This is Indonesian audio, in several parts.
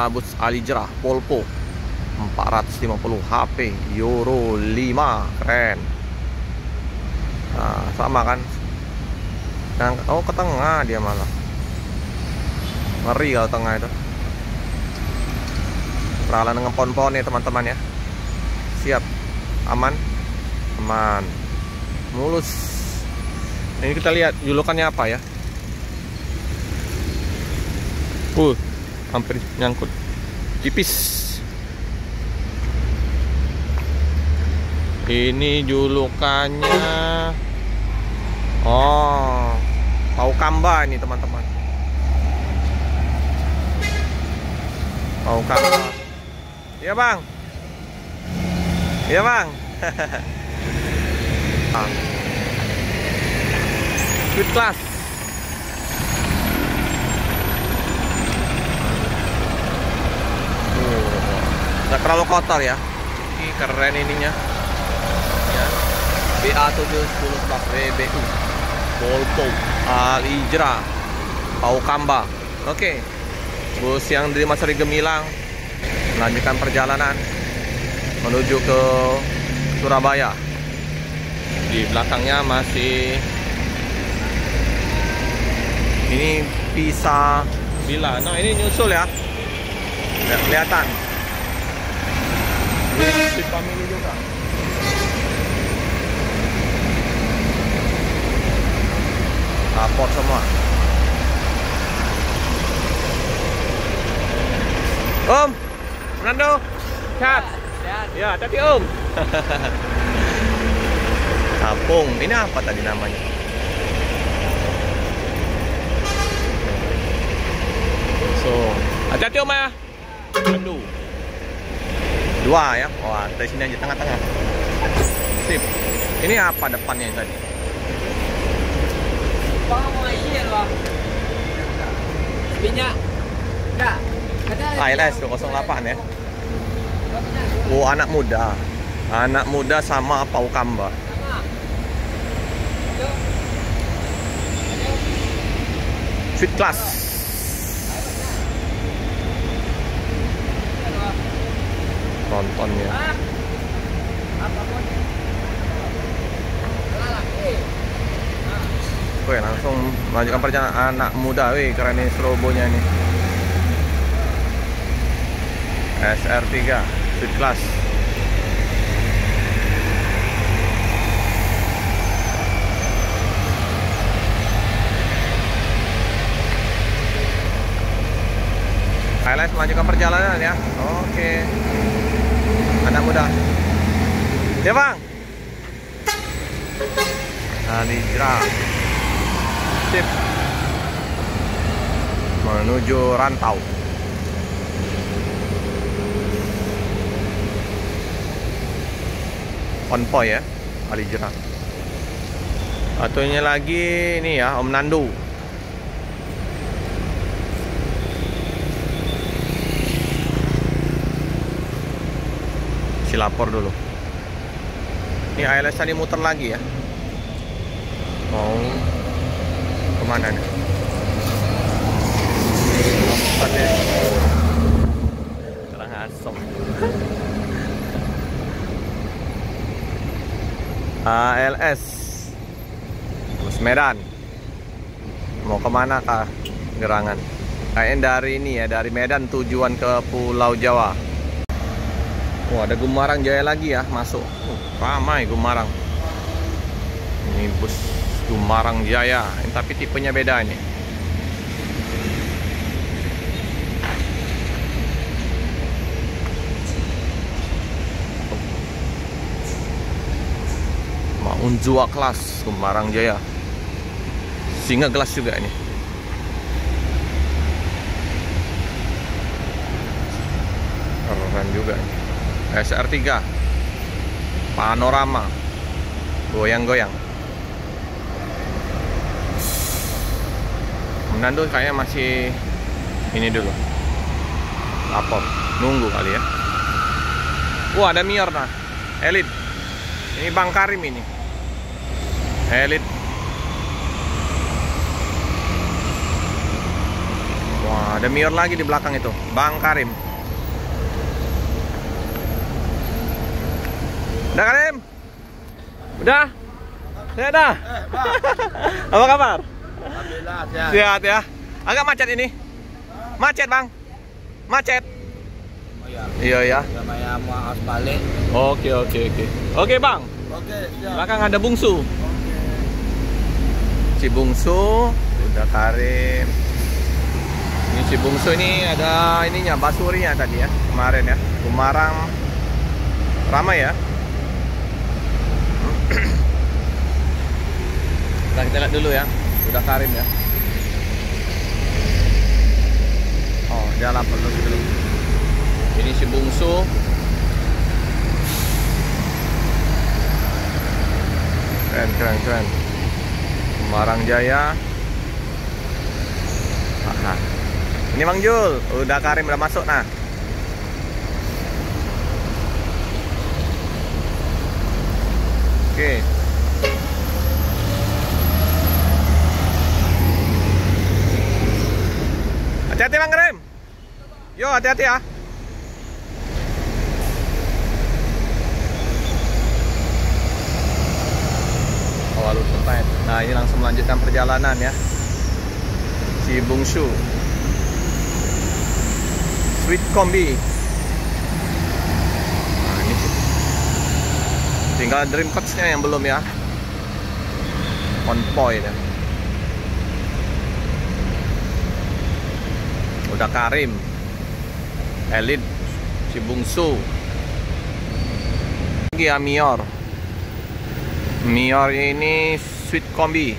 bus Alijrah Polpo 450 HP Euro 5, keren. Nah, sama kan. Oh, ke tengah dia malah. Ngeri kalau tengah itu. Peralan dengan pohon-pohon ya teman-teman ya. Siap. Aman. Aman. Mulus. Ini kita lihat julukannya apa ya. Hampir nyangkut. Tipis. Ini julukannya Paukamba ini teman-teman. Paukamba. Iya bang. Iya bang. Sweet class. Nggak terlalu kotor ya. Ini keren ininya ya. BA710 WBU Polpo Alijrah Paukamba. Oke. Bus yang dari Mas Ri Gemilang melanjutkan perjalanan menuju ke Surabaya. Di belakangnya masih ini Pisa Bila. Nah, ini nyusul ya. Nggak kelihatan. Ini family juga. Raport semua. Om, Fernando, sehat? Sehat. Ya, tadi Om. Kampung, ini apa tadi namanya? So, hati-hati Om ya. Aduh. Dua ya. Wah, dari sini aja tengah-tengah. Sip. Ini apa depannya tadi? Bang mau isi ya bang? Minyak. Enggak. ALS 208 ya. Oh, anak muda. Anak muda sama Paukamba. Sweet class. Nontonnya. Wih, langsung melanjutkan perjalanan anak muda. Wih, keren nih strobonya nih. SR3 Sweet class. Highlight melanjutkan perjalanan ya. Oke. Anak muda. Ya bang. Alijrah. Sip. Menuju Rantau. Konvoy ya, Alijrah. Satunya lagi ini ya, Om Nandu. Lapor dulu. Ini ALS tadi muter lagi ya. Mau kemana nih? Terang asem. ALS Bus Medan. Mau kemana kah gerangan? Kayaknya dari ini ya, dari Medan tujuan ke Pulau Jawa. Oh, ada Gumarang Jaya lagi ya masuk. Ramai Gumarang. Ini bus Gumarang Jaya. Tapi tipenya beda ini. Unjua kelas Gumarang Jaya. Singa gelas juga ini. Keren juga ini. SR3 Panorama goyang-goyang. Menandu kayaknya masih ini dulu. Lapor, nunggu kali ya. Wah, ada Mior nah. Elit. Ini Bang Karim ini. Elit. Wah, Ada Mior lagi di belakang itu, Bang Karim. Udah Karim? Udah? Sehat dah? Apa kabar? Alhamdulillah sehat. Sehat ya. Agak macet ini. Macet Bang. Macet. Oh ya. Iya ya. Sama yang mau harus balik. Oke. Oke Bang. Oke, siap. Belakang ada Bungsu. Si Bungsu, udah Karim. Ini si Bungsu ini ada ininya, basurinya tadi ya, kemarin ya. Kumarang ramai ya. Nah, kita lihat dulu ya. Udah Karim ya. Oh, jalan perlu dulu. Ini si Bungsu. Keren. Kumarang Jaya. Aha. Ini Bang Jul, udah Karim udah masuk nah. Oke. Hati-hati Bang Karim. Yo, hati-hati ya. Lalu tempat. Nah, ini langsung melanjutkan perjalanan ya. Si Bungsu. Sweet Kombi. Nah, ini tinggal Dream Coach-nya yang belum ya. On point ya. Udah Karim. Elite si Bungsu. Lagi ya Mior. Mior ini Sweet Kombi.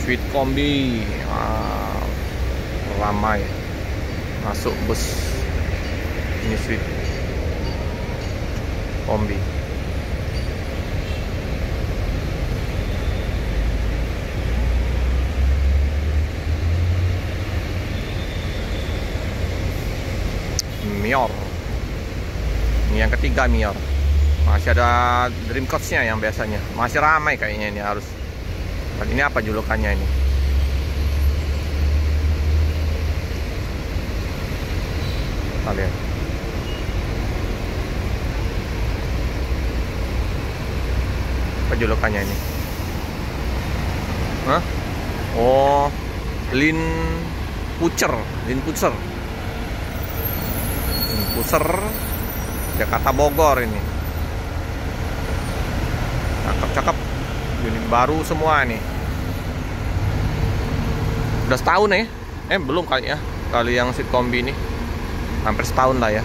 Sweet Kombi. Ramai masuk bus. Ini Sweet Kombi. Mior. Ini yang ketiga Mior. Masih ada Dream Coach-nya yang biasanya. Masih ramai kayaknya ini harus. Ini apa julukannya ini? Kita lihat. Apa julukannya ini? Hah? Oh, Lin Pucer. Jakarta Bogor ini. Cakep. Unit baru semua nih. Udah setahun ya? Belum kali ya. Kali yang Sweet Kombi ini. Hampir setahun lah ya.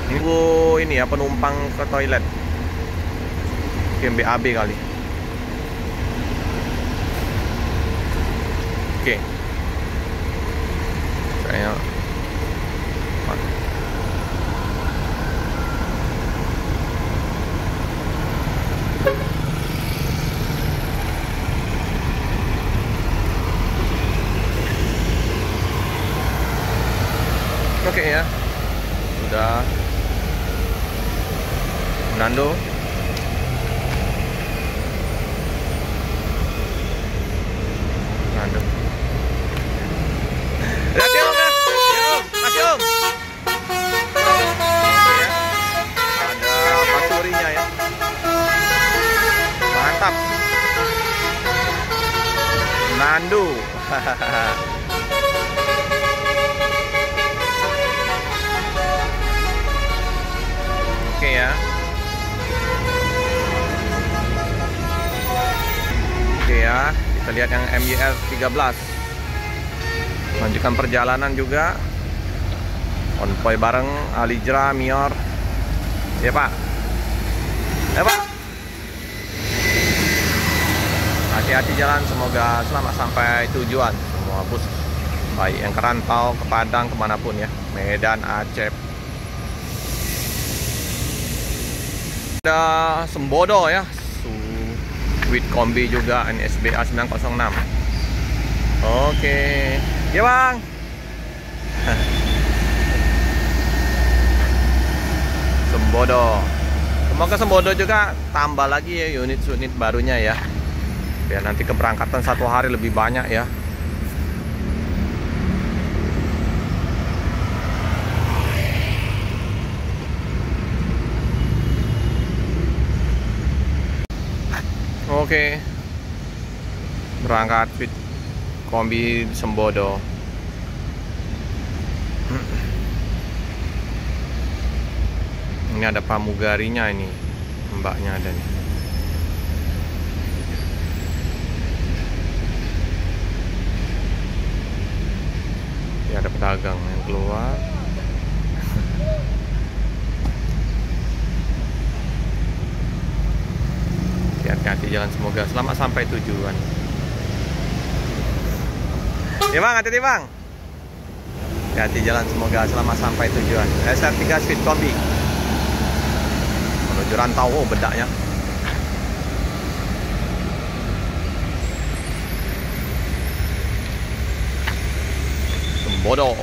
Ini ya penumpang ke toilet. Mungkin BAB kali. Oke. Saya oke ya, sudah Nando. Hati Om ya, kasih Om. Ada pasurinya ya, mantap. Nando. Oke ya. Oke ya, kita lihat yang MYR 13. Lanjutkan perjalanan juga. Konvoy bareng Alijra, Mior. Ya Pak. Ya Pak. Hati-hati jalan, semoga selamat sampai tujuan. Semua bus, baik yang kerantau, ke Padang, kemanapun ya. Medan, Aceh. Ada Sembodo ya, Sweet Kombi juga, NSBA 906. Oke, ya Bang. Sembodo. Semoga Sembodo juga tambah lagi ya unit barunya ya. Biar nanti keberangkatan satu hari lebih banyak ya. Oke. Berangkat fit kombi Sembodo. Ini ada pramugarinya ini. Mbaknya ada nih. Ya, ada pedagang yang keluar. Hati-hati jalan, semoga selamat sampai tujuan. Ya bang, hati-hati bang. Hati-hati jalan, semoga selamat sampai tujuan. SR3 Speed Kombi menuju Rantau. Oh, bedaknya. Sembodo.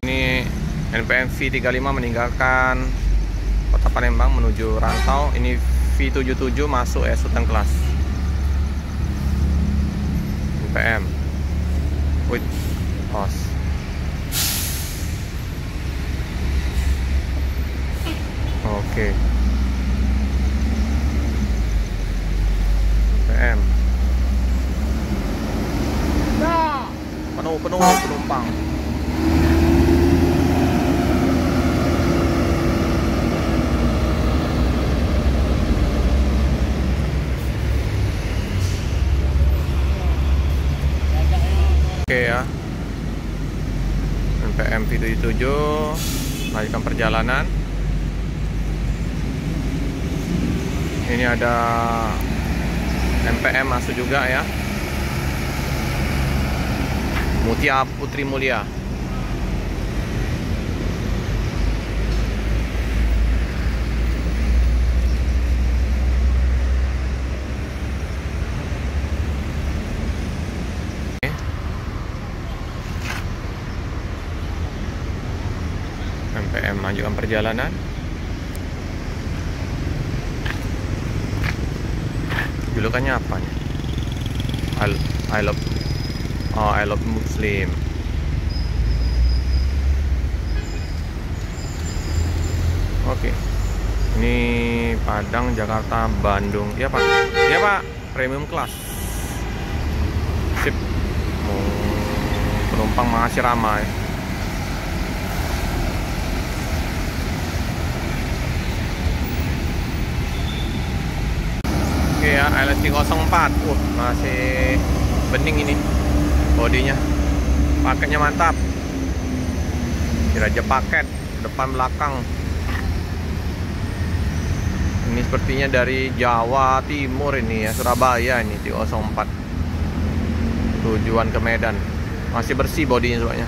Ini NPM V35 meninggalkan Kota Palembang menuju Rantau. Ini V77 masuk Sultan Kelas. NPM with os. Oke. NPM. Penuh penumpang. Oke ya, NPM V77 melanjutkan perjalanan. Ini ada NPM masuk juga ya, Mutia Putri Mulia. NPM melanjutkan perjalanan. Julukannya apa nih? I love Muslim. Oke. Ini Padang, Jakarta, Bandung. Iya Pak. Iya Pak. Premium kelas. Sip. Penumpang masih ramai. Oke ya, LS304. Masih bening ini bodinya. Paketnya mantap. Kira-kira paket depan belakang. Ini sepertinya dari Jawa Timur ini ya, Surabaya ini T04. Tujuan ke Medan. Masih bersih bodinya soalnya.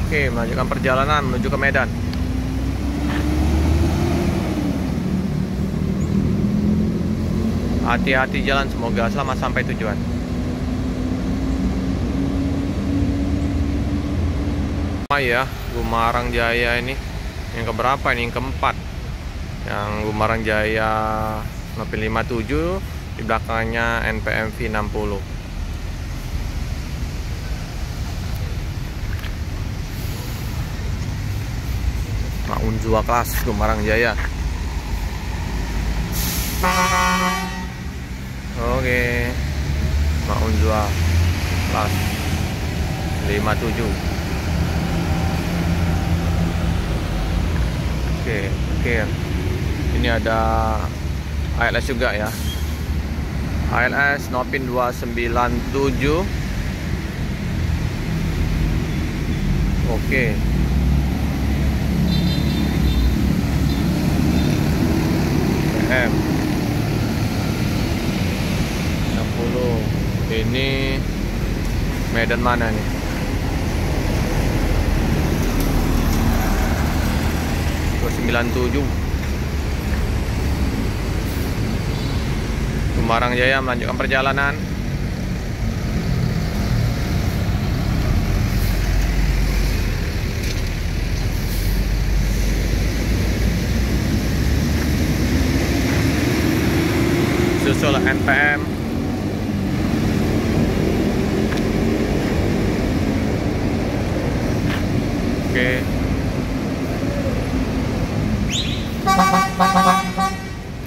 Oke, melanjutkan perjalanan menuju ke Medan. Hati-hati jalan, semoga selamat sampai tujuan. Ya, Gumarang Jaya ini yang keberapa ini? Yang keempat. Yang Gumarang Jaya Nopin 57, di belakangnya NPM V60. Unjua kelas Gumarang Jaya. Oke, Unjua kelas 57. Oke. Ini ada ALS juga ya. ALS Nopin 297. Oke. M 60. Ini Medan mana nih? Gumarang Jaya melanjutkan perjalanan. Susul NPM. Oke.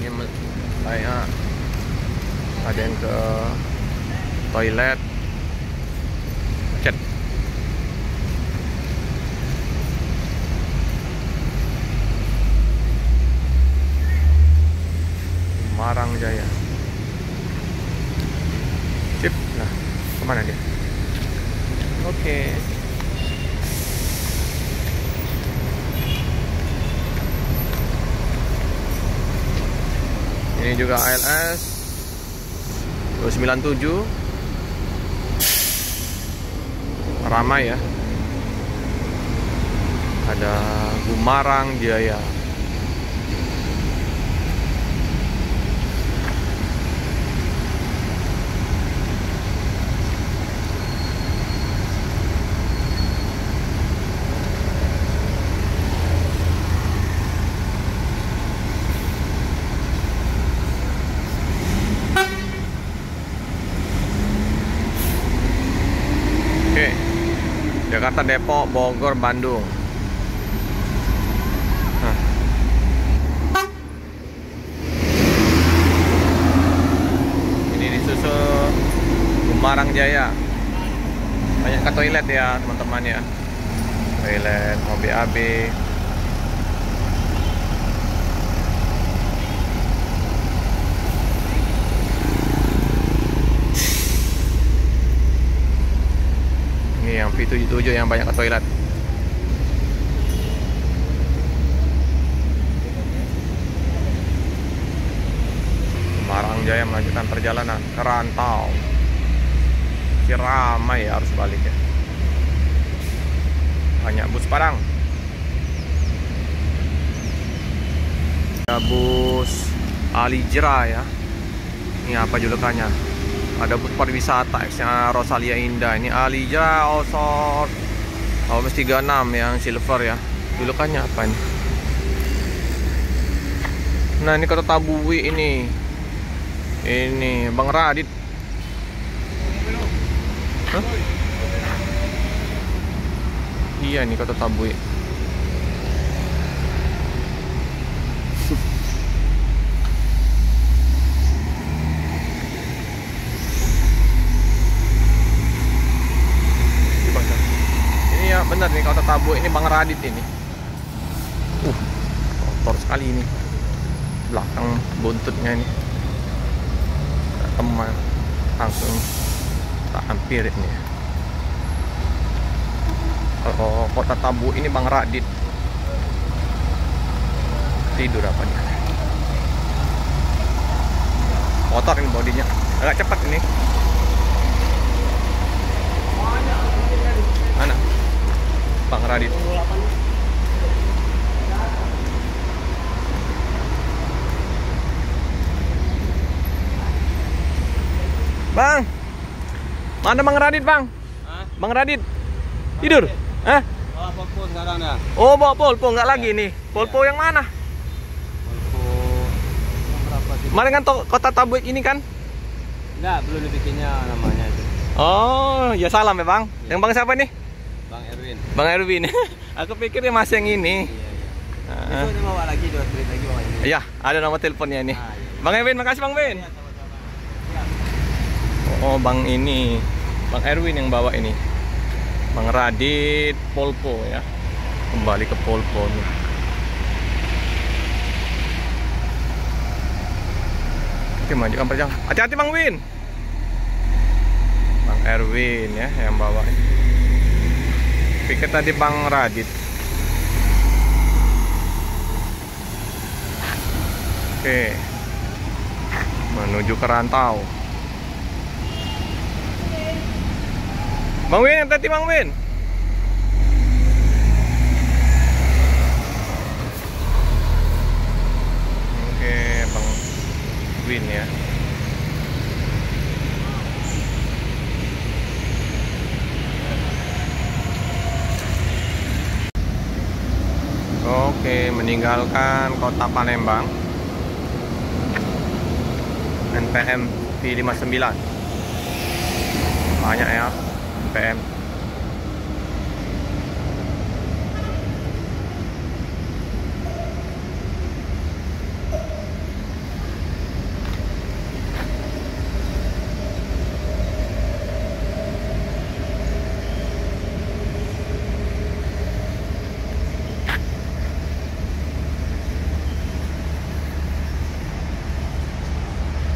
Ini saya ada yang ke toilet. Cet. Gumarang Jaya. Sip. Nah, kemana dia? Oke. Ini juga ALS 297. Ramai ya. Ada Gumarang Jaya. Jakarta, Depok, Bogor, Bandung. Nah. Ini disusul Gumarang Jaya. Banyak ke toilet ya teman-teman ya. Toilet, mau BAB. Yang V77 yang banyak ke toilet. Gumarang Jaya melanjutkan perjalanan ke Rantau. Ramai ya, harus balik ya. Banyak bus Padang. Ada bus Alijra ya. Ini apa julukannya? Ada bus pariwisata X-nya Rosalia Indah. Ini Alijra Osor 36 yang silver ya. Julukannya apa ini? Nah, ini Kota Tabui ini. Ini Bang Radit. Hah? Iya nih Kota Tabui. Ini ya benar nih Kota Tabui, ini Bang Radit ini. Kotor sekali ini. Belakang buntutnya ini. Teman langsung tak hampir ini. Kalau Kota Tabui ini Bang Radit. Tidur apa nih? Kotor ini bodinya. Agak cepat ini. Mana? Bang Radit. Bang, mana Bang Radit bang? Hah? Bang Radit tidur? Hah? Bawa polpo sekarang dah. Oh bawa polpo, nggak lagi nih? Polpo yang mana? Polpo yang berapa sih? Kemarin kan Kota Tabui ini kan? Enggak, belum dibikinnya namanya itu. Oh ya salam ya bang. Yang bang siapa nih? Bang Erwin. Bang Erwin. Aku pikir dia masih yang ini. Iya. Itu bawa lagi 2 menit lagi bawa ini. Iya, ada nomor teleponnya ini. Ah, iya. Bang Erwin, makasih Bang Erwin. Iya, sama-sama. Oh bang ini, Bang Erwin yang bawa ini. Bang Radit Polpo ya. Kembali ke Polpo nih. Oke, majukan perjalanan. Hati-hati Bang Win. Bang Erwin ya yang bawa. Pikir tadi Bang Radit. Oke. Menuju ke Rantau. Bang Win, hati-hati Bang Win. Oke, Bang Win ya. Oke, meninggalkan kota Palembang. NPM V59. Banyak ya NPM.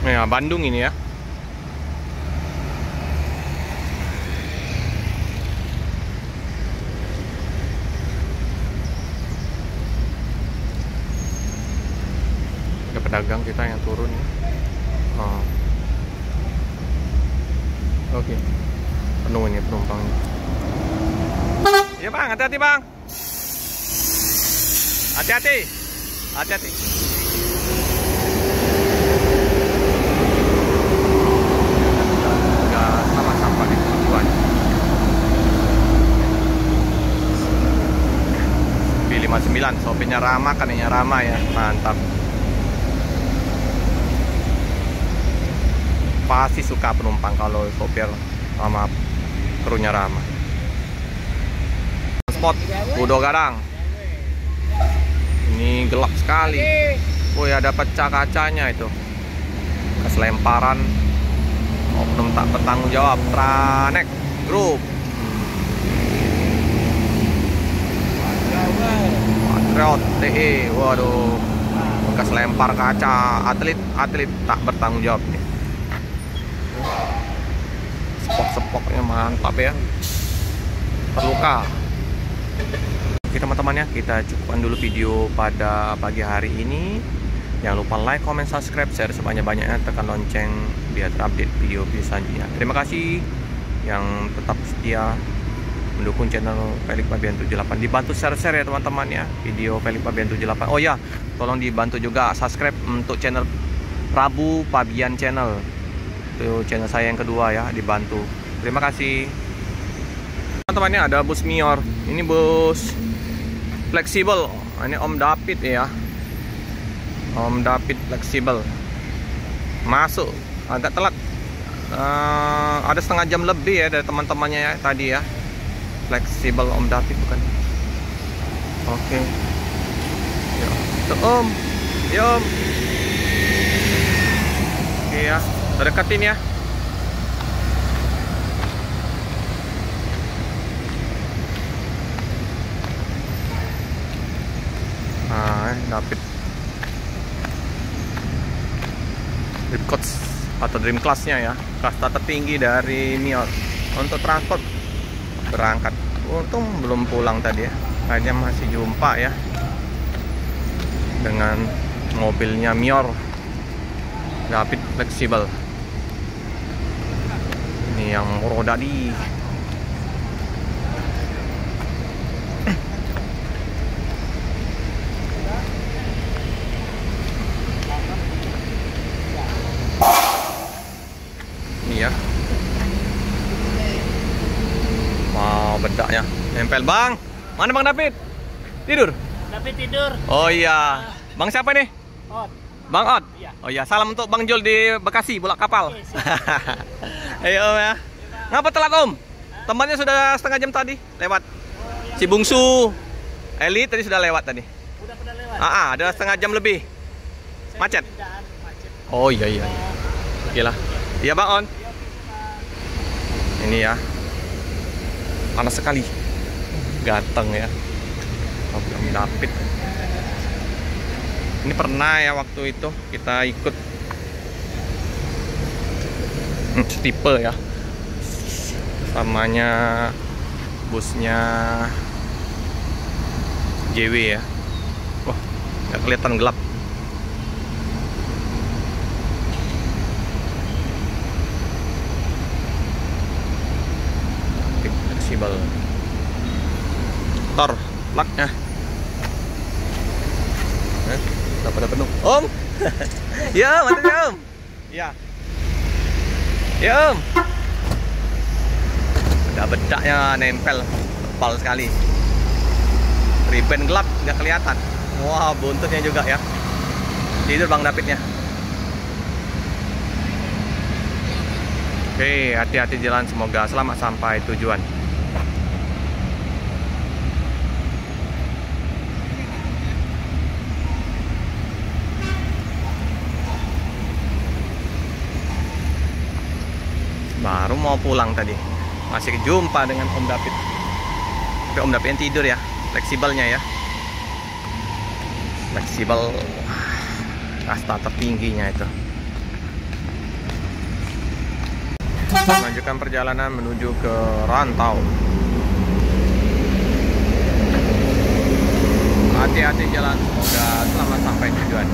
Ya, Bandung ini ya. Ada pedagang kita yang turun ya. Oh. Oke. Penuh ini penumpangnya. Iya bang, hati-hati bang. Hati-hati. Hati-hati. Sampah di tujuan B59, sopirnya ramah, kanannya ramah ya, mantap. Pasti suka penumpang kalau sopir sama krunya ramah. Spot Budo Gadang. Ini gelap sekali. Oh ya, ada pecah kacanya itu. Keselemparan. Oknum tak bertanggung jawab. Tranek Group. Patriot TE. Waduh, bekas lempar kaca. Atlet tak bertanggung jawab nih. Sepok-sepoknya mantap ya. Terluka. Oke teman-teman ya, kita cukupkan dulu video pada pagi hari ini. Jangan lupa like, comment, subscribe, share sebanyak-banyaknya, tekan lonceng biar terupdate video selanjutnya. Terima kasih yang tetap setia mendukung channel Felix Fabian 78. Dibantu share-share ya teman-teman ya video Felix Fabian 78. Oh ya, tolong dibantu juga subscribe untuk channel Prabu Fabian Channel. Itu channel saya yang kedua ya, dibantu. Terima kasih. Teman-teman ya, ada bus Mior. Ini bus fleksibel. Ini Om David ya. Om David fleksibel masuk agak telat, ada setengah jam lebih ya dari teman-temannya ya tadi ya. Fleksibel Om David bukan. Oke. Ya. Tuh, Om. Ya Om. Oke ya, deketin ya. David Dream Coach atau Dream Class-nya ya, kasta tertinggi dari Mior untuk transport berangkat. Untung belum pulang tadi ya, kayaknya masih jumpa ya dengan mobilnya Mior David fleksibel. Ini yang roda di ya, mau bedaknya nempel bang. Mana Bang David? Tidur? David tidur. Oh iya, Bang siapa nih? Ot. Bang Ot? Iya. Oh iya, salam untuk Bang Jul di Bekasi, Bulak Kapal. Oke, Ayo Om ya. Ngapa telat Om? Temannya sudah setengah jam tadi lewat. Si Bungsu Eli tadi sudah lewat tadi. Udah pada lewat. Ada setengah jam lebih. Macet. Macet. Oh iya. Oke lah. Iya Bang On. Ini ya, panas sekali, ganteng ya, Om David. Ini pernah ya waktu itu kita ikut tipe ya, samanya busnya JW ya. Wah, nggak kelihatan gelap. Fleksibel. Tor, plaknya. Udah pada penuh. Om. Ya, mantap ya Om. Ya. Ya Om. Udah bedaknya nempel, tebal sekali. Ribbon gelap nggak kelihatan. Wah, buntutnya juga ya. Tidur Bang Davidnya. Oke, hati-hati jalan, semoga selamat sampai tujuan. Baru mau pulang tadi, masih jumpa dengan Om David. Tapi Om David yang tidur ya, fleksibelnya ya. Fleksibel kasta tertingginya itu. Melanjutkan perjalanan menuju ke Rantau. Hati-hati jalan, semoga selamat sampai tujuan.